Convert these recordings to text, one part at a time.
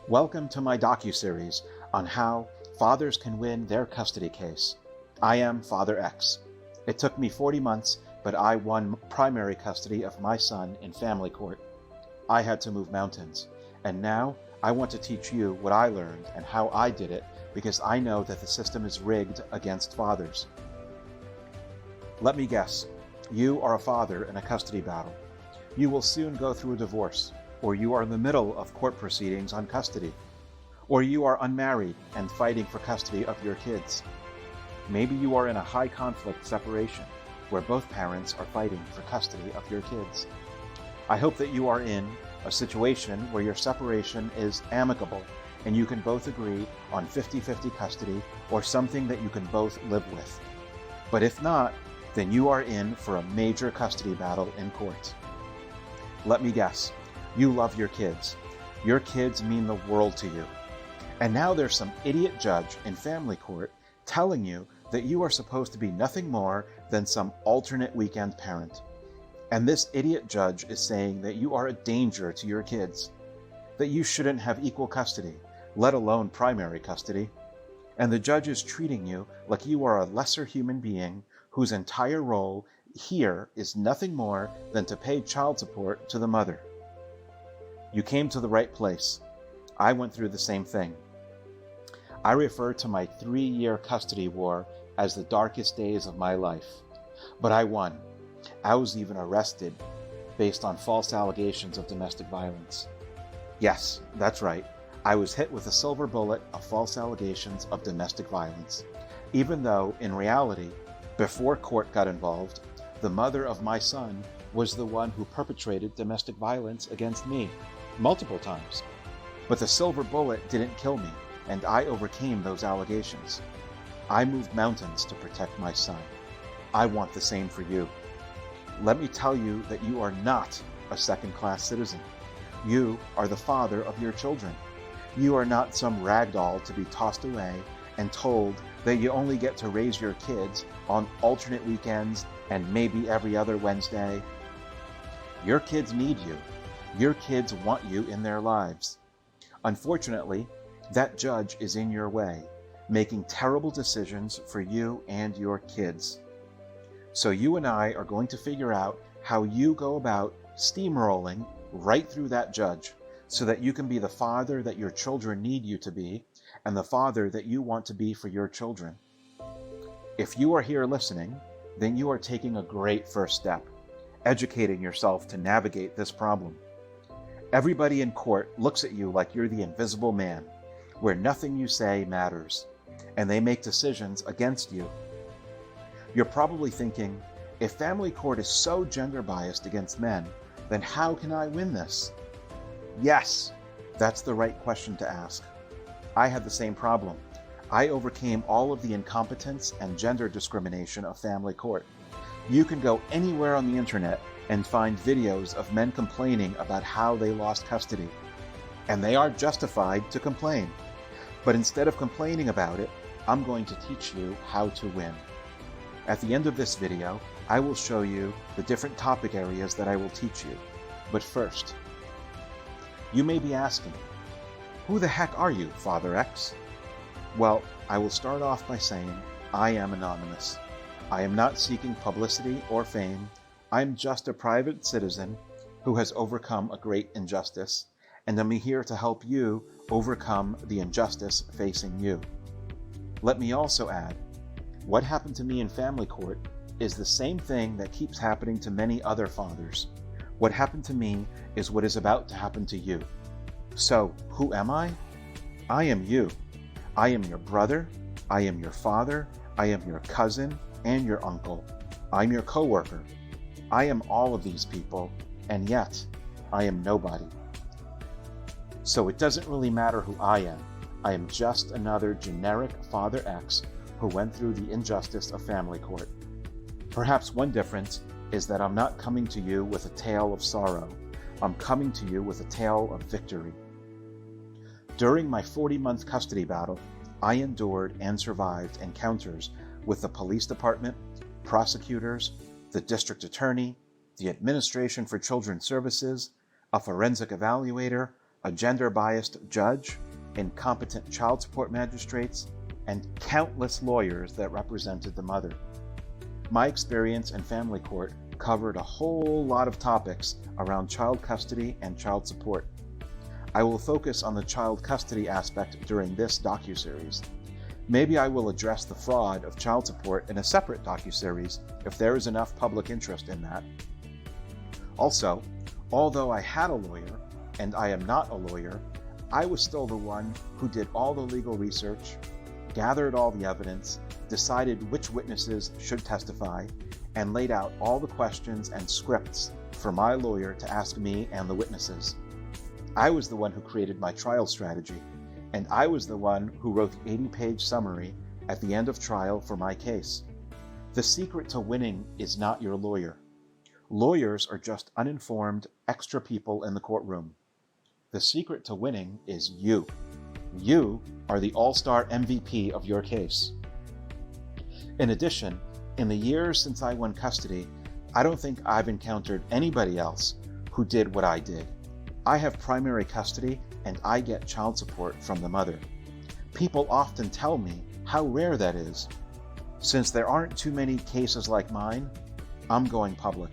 Welcome to my docuseries on how fathers can win their custody case. I am Father X. It took me 40 months, but I won primary custody of my son in family court. I had to move mountains, and now I want to teach you what I learned and how I did it, because I know that the system is rigged against fathers. Let me guess, you are a father in a custody battle. You will soon go through a divorce, or you are in the middle of court proceedings on custody, or you are unmarried and fighting for custody of your kids. Maybe you are in a high conflict separation where both parents are fighting for custody of your kids. I hope that you are in a situation where your separation is amicable and you can both agree on 50-50 custody or something that you can both live with. But if not, then you are in for a major custody battle in court. Let me guess, you love your kids. Your kids mean the world to you. And now there's some idiot judge in family court telling you that you are supposed to be nothing more than some alternate weekend parent. And this idiot judge is saying that you are a danger to your kids, that you shouldn't have equal custody, let alone primary custody. And the judge is treating you like you are a lesser human being whose entire role here is nothing more than to pay child support to the mother. You came to the right place. I went through the same thing. I refer to my 3-year custody war as the darkest days of my life. But I won. I was even arrested based on false allegations of domestic violence. Yes, that's right. I was hit with a silver bullet of false allegations of domestic violence, even though, in reality, before court got involved, the mother of my son was the one who perpetrated domestic violence against me multiple times. But the silver bullet didn't kill me, and I overcame those allegations. I moved mountains to protect my son. I want the same for you. Let me tell you that you are not a second-class citizen. You are the father of your children. You are not some rag doll to be tossed away and told that you only get to raise your kids on alternate weekends and maybe every other Wednesday. Your kids need you. Your kids want you in their lives. Unfortunately, that judge is in your way, making terrible decisions for you and your kids. So you and I are going to figure out how you go about steamrolling right through that judge so that you can be the father that your children need you to be and the father that you want to be for your children. If you are here listening, then you are taking a great first step, educating yourself to navigate this problem. Everybody in court looks at you like you're the invisible man, where nothing you say matters, and they make decisions against you. You're probably thinking, if family court is so gender biased against men, then how can I win this? Yes, that's the right question to ask. I had the same problem. I overcame all of the incompetence and gender discrimination of family court. You can go anywhere on the internet and find videos of men complaining about how they lost custody. And they are justified to complain. But instead of complaining about it, I'm going to teach you how to win. At the end of this video, I will show you the different topic areas that I will teach you. But first, you may be asking, who the heck are you, Father X? Well, I will start off by saying I am anonymous. I am not seeking publicity or fame. I'm just a private citizen who has overcome a great injustice, and I'm here to help you overcome the injustice facing you. Let me also add, what happened to me in family court is the same thing that keeps happening to many other fathers. What happened to me is what is about to happen to you. So, who am I? I am you. I am your brother. I am your father. I am your cousin and your uncle. I'm your coworker. I am all of these people, and yet I am nobody. So it doesn't really matter who I am. I am just another generic Father X who went through the injustice of family court. Perhaps one difference is that I'm not coming to you with a tale of sorrow. I'm coming to you with a tale of victory. During my 40-month custody battle, I endured and survived encounters with the police department, prosecutors, the district attorney, the Administration for Children's Services, a forensic evaluator, a gender-biased judge, incompetent child support magistrates, and countless lawyers that represented the mother. My experience in family court covered a whole lot of topics around child custody and child support. I will focus on the child custody aspect during this docuseries. Maybe I will address the fraud of child support in a separate docuseries if there is enough public interest in that. Also, although I had a lawyer, and I am not a lawyer, I was still the one who did all the legal research, gathered all the evidence, decided which witnesses should testify, and laid out all the questions and scripts for my lawyer to ask me and the witnesses. I was the one who created my trial strategy, and I was the one who wrote the 80-page summary at the end of trial for my case. The secret to winning is not your lawyer. Lawyers are just uninformed, extra people in the courtroom. The secret to winning is you. You are the all-star MVP of your case. In addition, in the years since I won custody, I don't think I've encountered anybody else who did what I did. I have primary custody and I get child support from the mother. People often tell me how rare that is. Since there aren't too many cases like mine, I'm going public.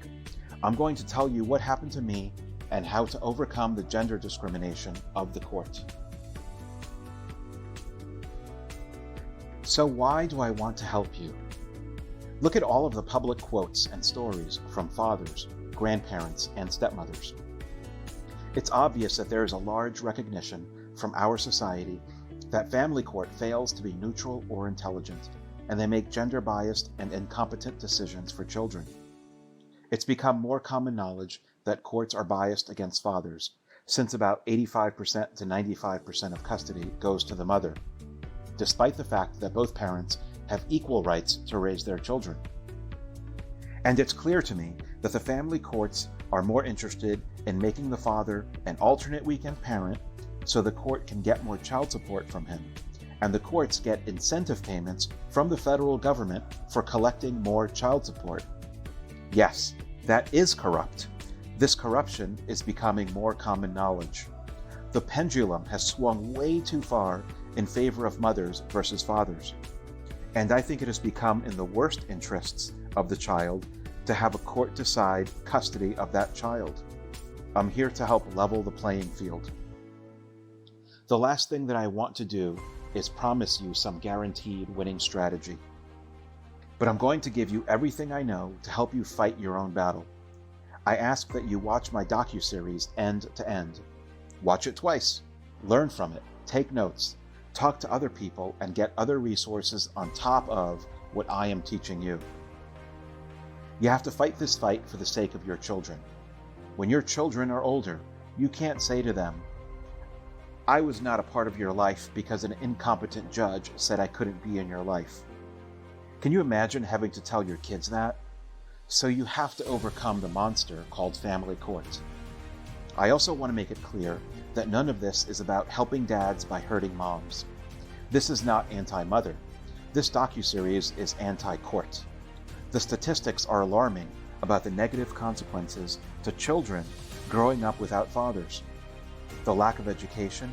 I'm going to tell you what happened to me and how to overcome the gender discrimination of the court. So why do I want to help you? Look at all of the public quotes and stories from fathers, grandparents, and stepmothers. It's obvious that there is a large recognition from our society that family court fails to be neutral or intelligent, and they make gender-biased and incompetent decisions for children. It's become more common knowledge that courts are biased against fathers, since about 85% to 95% of custody goes to the mother, despite the fact that both parents have equal rights to raise their children. And it's clear to me that the family courts are more interested in making the father an alternate weekend parent so the court can get more child support from him, and the courts get incentive payments from the federal government for collecting more child support. Yes, that is corrupt. This corruption is becoming more common knowledge. The pendulum has swung way too far in favor of mothers versus fathers, and I think it has become in the worst interests of the child to have a court decide custody of that child. I'm here to help level the playing field. The last thing that I want to do is promise you some guaranteed winning strategy. But I'm going to give you everything I know to help you fight your own battle. I ask that you watch my docuseries end to end. Watch it twice. Learn from it. Take notes. Talk to other people and get other resources on top of what I am teaching you. You have to fight this fight for the sake of your children. When your children are older, you can't say to them, "I was not a part of your life because an incompetent judge said I couldn't be in your life." Can you imagine having to tell your kids that? So you have to overcome the monster called family court. I also want to make it clear that none of this is about helping dads by hurting moms. This is not anti-mother. This docuseries is anti-court. The statistics are alarming about the negative consequences to children growing up without fathers. The lack of education,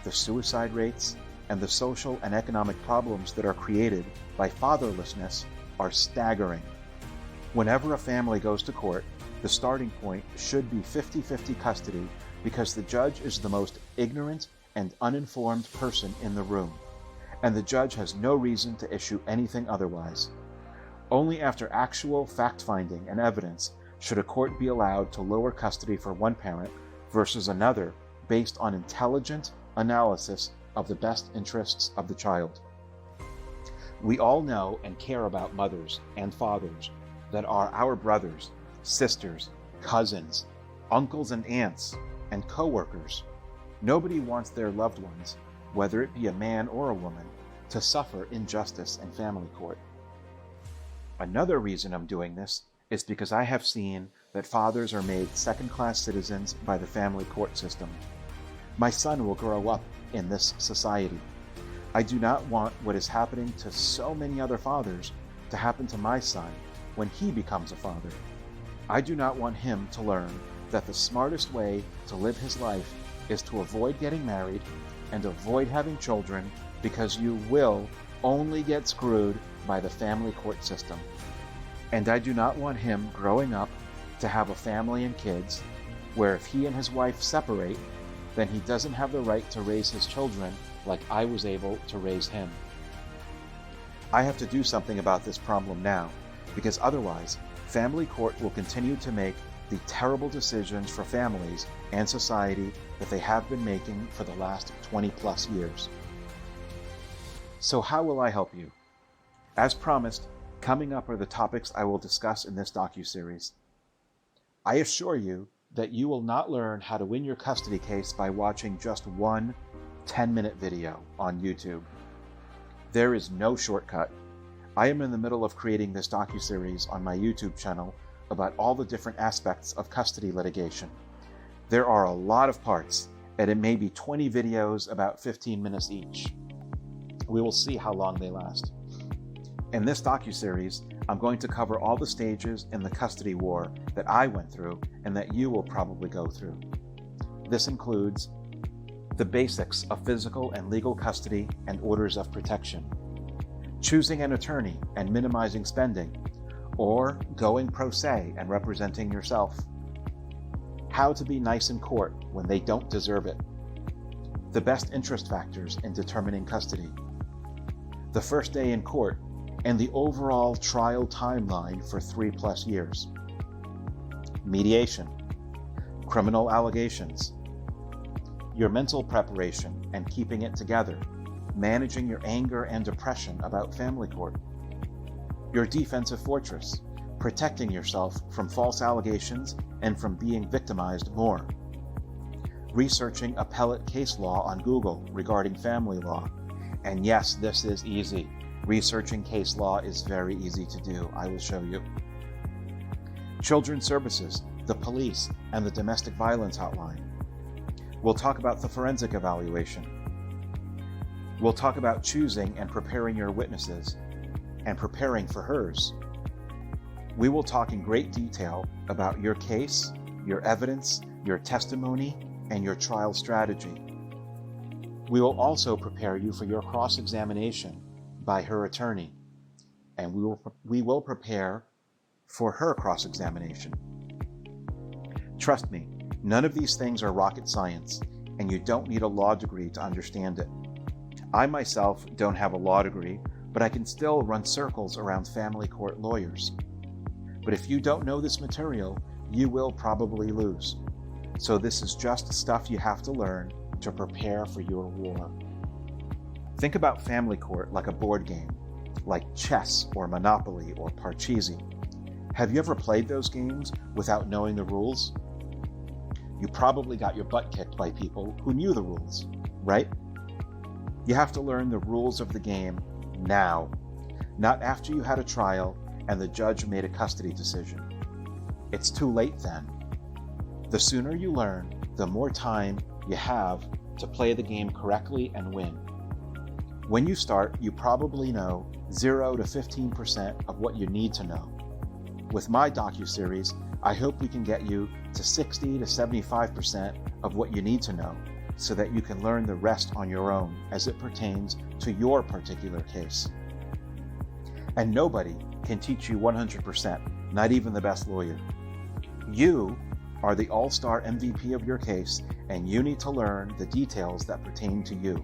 the suicide rates, and the social and economic problems that are created by fatherlessness are staggering. Whenever a family goes to court, the starting point should be 50-50 custody because the judge is the most ignorant and uninformed person in the room, and the judge has no reason to issue anything otherwise. Only after actual fact-finding and evidence should a court be allowed to lower custody for one parent versus another based on intelligent analysis of the best interests of the child. We all know and care about mothers and fathers that are our brothers, sisters, cousins, uncles and aunts, and co-workers. Nobody wants their loved ones, whether it be a man or a woman, to suffer injustice in family court. Another reason I'm doing this is because I have seen that fathers are made second-class citizens by the family court system. My son will grow up in this society. I do not want what is happening to so many other fathers to happen to my son when he becomes a father. I do not want him to learn that the smartest way to live his life is to avoid getting married and avoid having children, because you will only get screwed by the family court system. And I do not want him growing up to have a family and kids where if he and his wife separate, then he doesn't have the right to raise his children like I was able to raise him. I have to do something about this problem now, because otherwise, family court will continue to make the terrible decisions for families and society that they have been making for the last 20 plus years. So how will I help you? As promised, coming up are the topics I will discuss in this docuseries. I assure you that you will not learn how to win your custody case by watching just one 10-minute video on YouTube. There is no shortcut. I am in the middle of creating this docuseries on my YouTube channel about all the different aspects of custody litigation. There are a lot of parts, and it may be 20 videos about 15 minutes each. We will see how long they last. In this docuseries, I'm going to cover all the stages in the custody war that I went through and that you will probably go through. This includes the basics of physical and legal custody and orders of protection, choosing an attorney and minimizing spending, or going pro se and representing yourself, how to be nice in court when they don't deserve it, the best interest factors in determining custody, the first day in court, and the overall trial timeline for 3+ years, mediation, criminal allegations, your mental preparation and keeping it together, managing your anger and depression about family court, your defensive fortress, protecting yourself from false allegations and from being victimized more, researching appellate case law on Google regarding family law. And yes, this is easy. Researching case law is very easy to do. I will show you. Children's services, the police, and the domestic violence hotline. We'll talk about the forensic evaluation. We'll talk about choosing and preparing your witnesses and preparing for hers. We will talk in great detail about your case, your evidence, your testimony, and your trial strategy. We will also prepare you for your cross-examination by her attorney, and we will prepare for her cross-examination. Trust me, none of these things are rocket science, and you don't need a law degree to understand it. I myself don't have a law degree, but I can still run circles around family court lawyers. But if you don't know this material, you will probably lose. So this is just stuff you have to learn to prepare for your war. Think about family court like a board game, like chess or Monopoly or Parcheesi. Have you ever played those games without knowing the rules? You probably got your butt kicked by people who knew the rules, right? You have to learn the rules of the game now, not after you had a trial and the judge made a custody decision. It's too late then. The sooner you learn, the more time you have to play the game correctly and win. When you start, you probably know 0 to 15% of what you need to know. With my docuseries, I hope we can get you to 60 to 75% of what you need to know, so that you can learn the rest on your own as it pertains to your particular case. And nobody can teach you 100%, not even the best lawyer. You are the all-star MVP of your case, and you need to learn the details that pertain to you.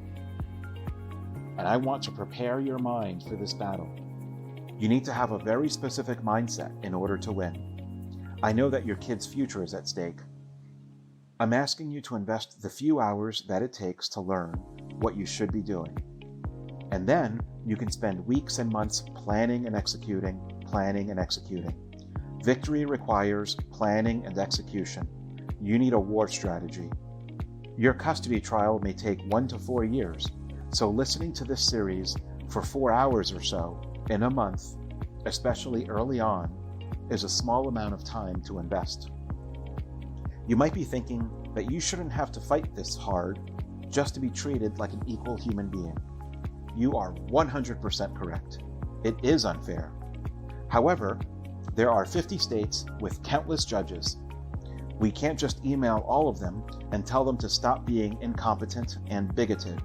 And I want to prepare your mind for this battle. You need to have a very specific mindset in order to win. I know that your kid's future is at stake. I'm asking you to invest the few hours that it takes to learn what you should be doing. And then you can spend weeks and months planning and executing. Victory requires planning and execution. You need a war strategy. Your custody trial may take 1 to 4 years, so listening to this series for 4 hours or so in a month, especially early on, is a small amount of time to invest. You might be thinking that you shouldn't have to fight this hard just to be treated like an equal human being. You are 100% correct. It is unfair. However, there are 50 states with countless judges. We can't just email all of them and tell them to stop being incompetent and bigoted.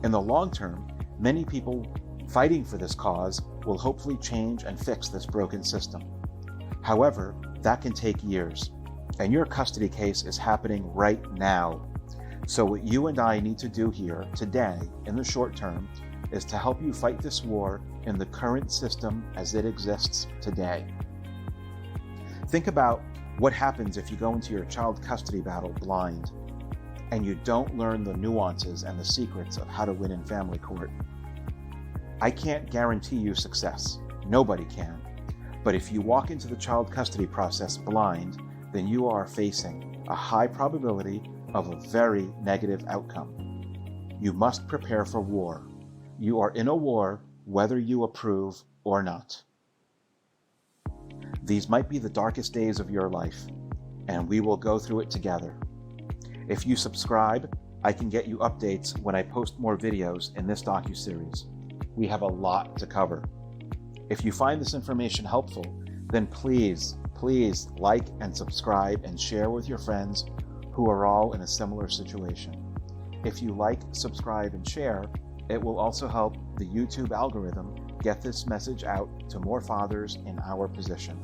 In the long term, many people fighting for this cause will hopefully change and fix this broken system. However, that can take years, and your custody case is happening right now. So what you and I need to do here today, in the short term, is to help you fight this war in the current system as it exists today. Think about what happens if you go into your child custody battle blind and you don't learn the nuances and the secrets of how to win in family court. I can't guarantee you success. Nobody can. But if you walk into the child custody process blind, then you are facing a high probability of a very negative outcome. You must prepare for war. You are in a war whether you approve or not. These might be the darkest days of your life, and we will go through it together. If you subscribe, I can get you updates when I post more videos in this docuseries. We have a lot to cover. If you find this information helpful, then please like and subscribe and share with your friends who are all in a similar situation. If you like, subscribe, and share, it will also help the YouTube algorithm get this message out to more fathers in our position.